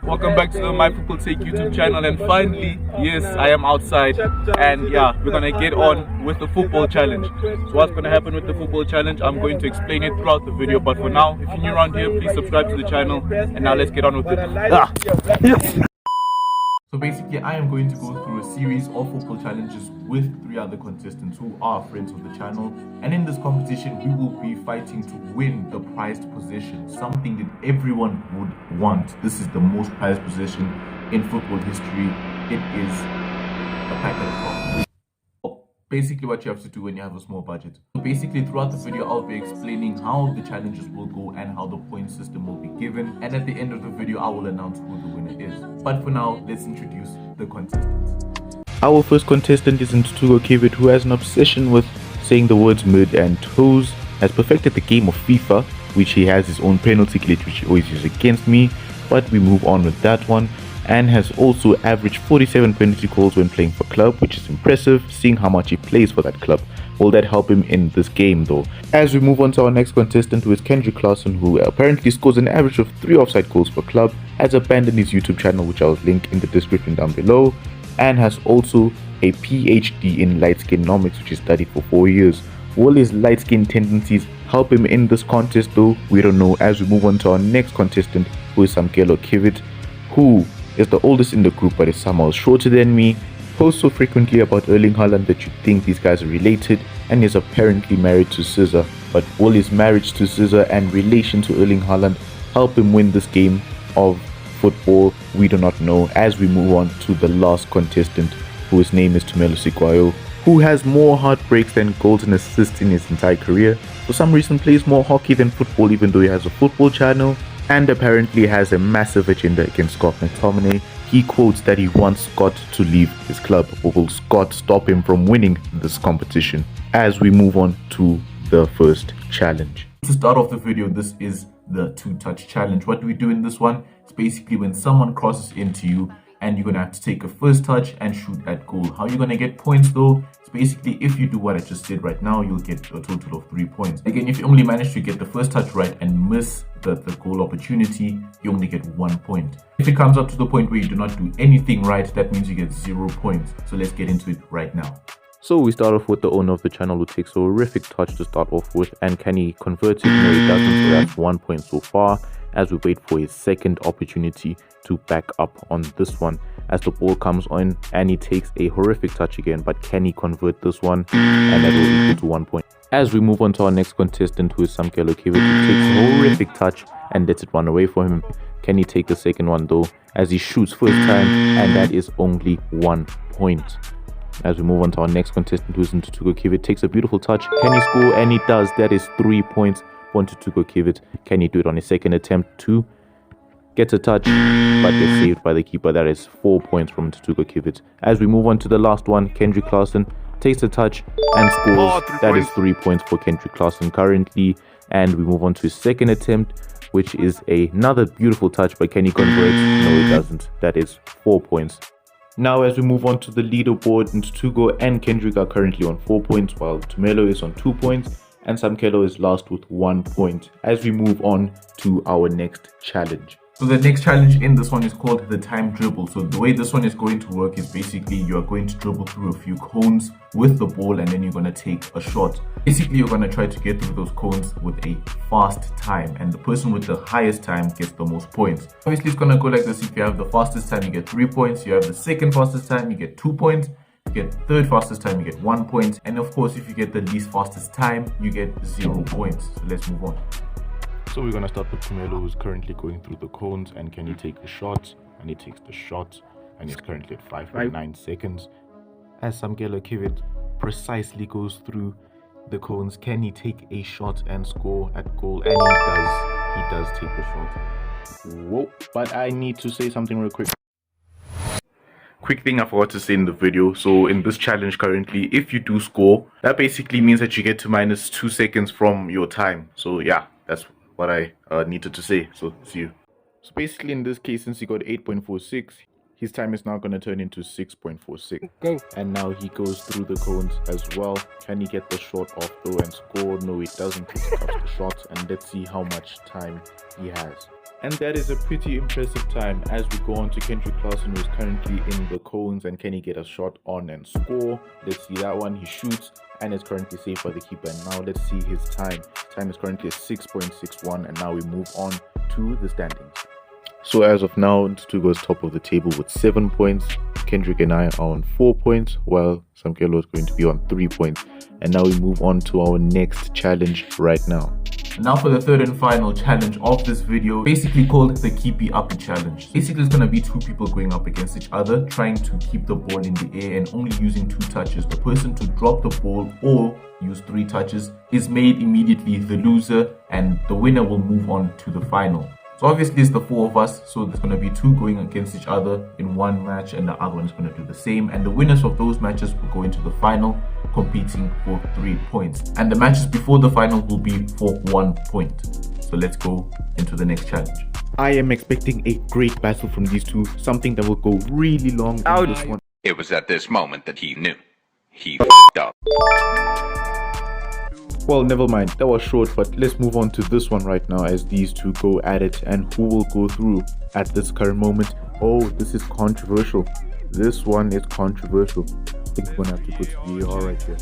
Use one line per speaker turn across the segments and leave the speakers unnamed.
Welcome back to the My Football Take YouTube channel, and finally, yes, I am outside, and yeah, we're gonna get on with the football challenge. So what's gonna happen with the football challenge, I'm going to explain it throughout the video, but for now, if you're new around here, please subscribe to the channel, and now let's get on with it. So basically, I am going to go through a series of football challenges with 3 other contestants who are friends of the channel. And in this competition, we will be fighting to win the prized possession, something that everyone would want. This is the most prized possession in football history. It is a packet of popcorn. Basically what you have to do when you have a small budget. So basically throughout the video I'll be explaining how the challenges will go and how the point system will be given, and at the end of the video I will announce who the winner is. But for now, let's introduce the contestants.
Our first contestant is Ntukza, who has an obsession with saying the words mid and toes, has perfected the game of FIFA, which he has his own penalty glitch which he always uses against me, but we move on with that one, and has also averaged 47 penalty calls when playing for club, which is impressive seeing how much he plays for that club. Will that help him in this game though? As we move on to our next contestant, who is Kenric, who apparently scores an average of 3 offside goals for club, has abandoned his YouTube channel, which I'll link in the description down below, and has also a PhD in light skinomics, which he studied for 4 years. Will his light skin tendencies help him in this contest though? We don't know, as we move on to our next contestant, who is Samkelo, who is the oldest in the group but is somehow shorter than me, posts so frequently about Erling Haaland that you think these guys are related, and is apparently married to Ntukza. But will his marriage to Ntukza and relation to Erling Haaland help him win this game of football? We do not know, as we move on to the last contestant, whose name is Dribble, who has more heartbreaks than goals and assists in his entire career. For some reason plays more hockey than football, even though he has a football channel, and apparently has a massive agenda against Scott McTominay. He quotes that he wants Scott to leave his club, or will Scott stop him from winning this competition? As we move on to the first challenge.
To start off the video, this is the 2-touch challenge. What do we do in this one? It's basically when someone crosses into you and you're gonna have to take a first touch and shoot at goal. How you're gonna get points though? It's basically, if you do what I just did right now, you'll get a total of 3 points. Again, if you only manage to get the first touch right and miss the goal opportunity, you only get 1 point. If it comes up to the point where you do not do anything right, that means you get 0 points. So let's get into it right now.
So we start off with the owner of the channel, who takes a horrific touch to start off with, and can he convert it? No, he doesn't, so that's 1 point so far, as we wait for his second opportunity to back up on this one, as the ball comes on and he takes a horrific touch again. But can he convert this one? And that will equal to 1 point. As we move on to our next contestant, who is Samkelo, who takes a horrific touch and lets it run away from him. Can he take the second one though, as he shoots first time, and that is only 1 point. As we move on to our next contestant, who is Ntukza, takes a beautiful touch. Can he score? And he does. That is 3 points for Ntukza. Can he do it on his second attempt too? Gets a touch, but gets saved by the keeper. That is 4 points from Ntukza. As we move on to the last one, Kenric takes a touch and scores. That is 3 points for Kenric currently. And we move on to his second attempt, which is another beautiful touch, but can he convert? No, he doesn't. That is 4 points. Now, as we move on to the leaderboard, Ntukza and Kenric are currently on 4 points, while Tumelo is on 2 points, and Samkelo is last with 1 point. As we move on to our next challenge.
So the next challenge in this one is called the time dribble. So the way this one is going to work is basically you are going to dribble through a few cones with the ball, and then you're going to take a shot. Basically, you're going to try to get through those cones with a fast time, and the person with the highest time gets the most points. Obviously, it's going to go like this. If you have the fastest time, you get 3 points. You have the second fastest time, you get 2 points. You get third fastest time, you get 1 point. And of course, if you get the least fastest time, you get 0 points. So let's move on.
So we're going to start with Tumelo, who's currently going through the cones, and can he take a shot? And he takes the shot, and he's currently at 5.9 seconds. As Samkelo precisely goes through the cones, can he take a shot and score at goal? And he does take the shot. Whoa, but I need to say something real quick. Quick thing I forgot to say in the video. So in this challenge currently, if you do score, that basically means that you get to minus 2 seconds from your time. So yeah, that's what I needed to say. So see you. So basically in this case, since he got 8.46, his time is now going to turn into 6.46.
Go.
And now he goes through the cones as well. Can he get the shot off though and score? No, he doesn't. He cuts the shot, and let's see how much time he has. And that is a pretty impressive time as we go on to Kenric, who is currently in the cones, and can he get a shot on and score? Let's see that one. He shoots and is currently safe by the keeper. And now let's see his time. Time is currently at 6.61, and now we move on to the standings. So as of now, Ntukza is top of the table with 7 points. Kenric and I are on 4 points, while Samkelo is going to be on 3 points. And now we move on to our next challenge right now.
Now for the third and final challenge of this video, basically called the Keepy Uppi challenge. Basically, it's going to be two people going up against each other, trying to keep the ball in the air and only using 2 touches. The person to drop the ball or use 3 touches is made immediately the loser, and the winner will move on to the final. So obviously it's the 4 of us, so there's going to be 2 going against each other in one match, and the other one is going to do the same, and the winners of those matches will go into the final, competing for 3 points, and the matches before the final will be for 1 point. So let's go into the next challenge.
I am expecting a great battle from these two, something that will go really long in this one.
It was at this moment that he knew. He f***ed up.
Well, never mind, that was short, but let's move on to this one right now as these two go at it, and who will go through at this current moment. Oh, this is controversial. This one is controversial. I think we're gonna have to go to VAR right here.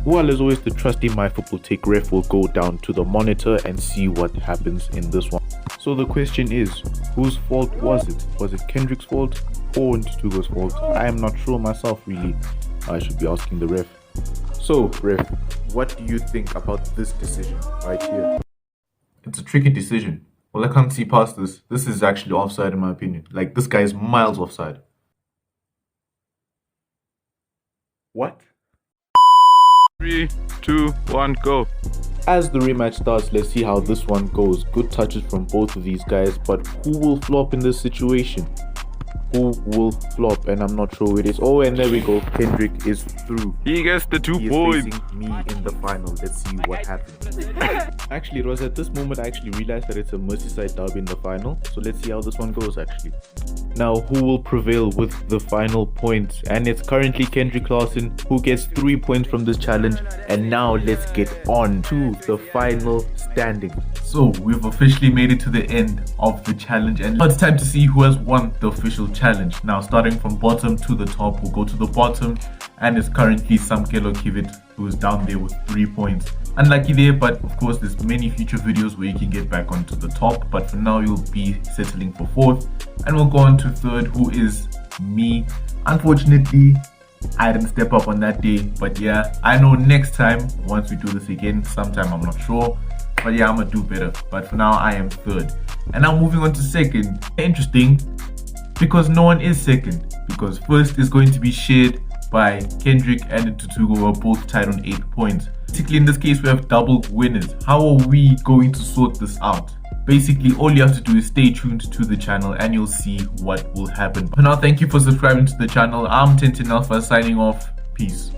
Well, as always, the trusty MyFootballTech ref will go down to the monitor and see what happens in this one. So the question is, whose fault was it? Was it Kenric's fault or Ntukza's fault? I am not sure myself, really. I should be asking the ref. So, ref, what do you think about this decision right here?
It's a tricky decision. Well, I can't see past this. This is actually offside in my opinion. Like, this guy is miles offside.
What?
3, 2, 1, go.
As the rematch starts, let's see how this one goes. Good touches from both of these guys, but who will flop in this situation? Who will flop? And I'm not sure who it is. Oh, and there we go. Kenric is through.
He gets the 2
He is
points.
facing me in the final. Let's see what happens. Actually, it was at this moment I actually realized that it's a Merseyside derby in the final. So let's see how this one goes actually. Now, who will prevail with the final points? And it's currently Kenric who gets 3 points from this challenge. And now let's get on to the final standing.
So we've officially made it to the end of the challenge, and now it's time to see who has won the official challenge. Now, starting from bottom to the top, we'll go to the bottom, and it's currently Samkelo who is down there with 3 points. Unlucky there, but of course there's many future videos where you can get back onto the top, but for now you'll be settling for 4th, and we'll go on to 3rd, who is me. Unfortunately, I didn't step up on that day, but yeah, I know next time, once we do this again, sometime, I'm not sure, but yeah, I'm gonna do better. But for now, I am 3rd, and now moving on to 2nd. Interesting, because no one is 2nd, because 1st is going to be shared by Kenric and Ntukza, who are both tied on 8 points. Basically, in this case, we have double winners. How are we going to sort this out? Basically, all you have to do is stay tuned to the channel and you'll see what will happen. For now, thank you for subscribing to the channel. I'm Tintin Alpha signing off. Peace.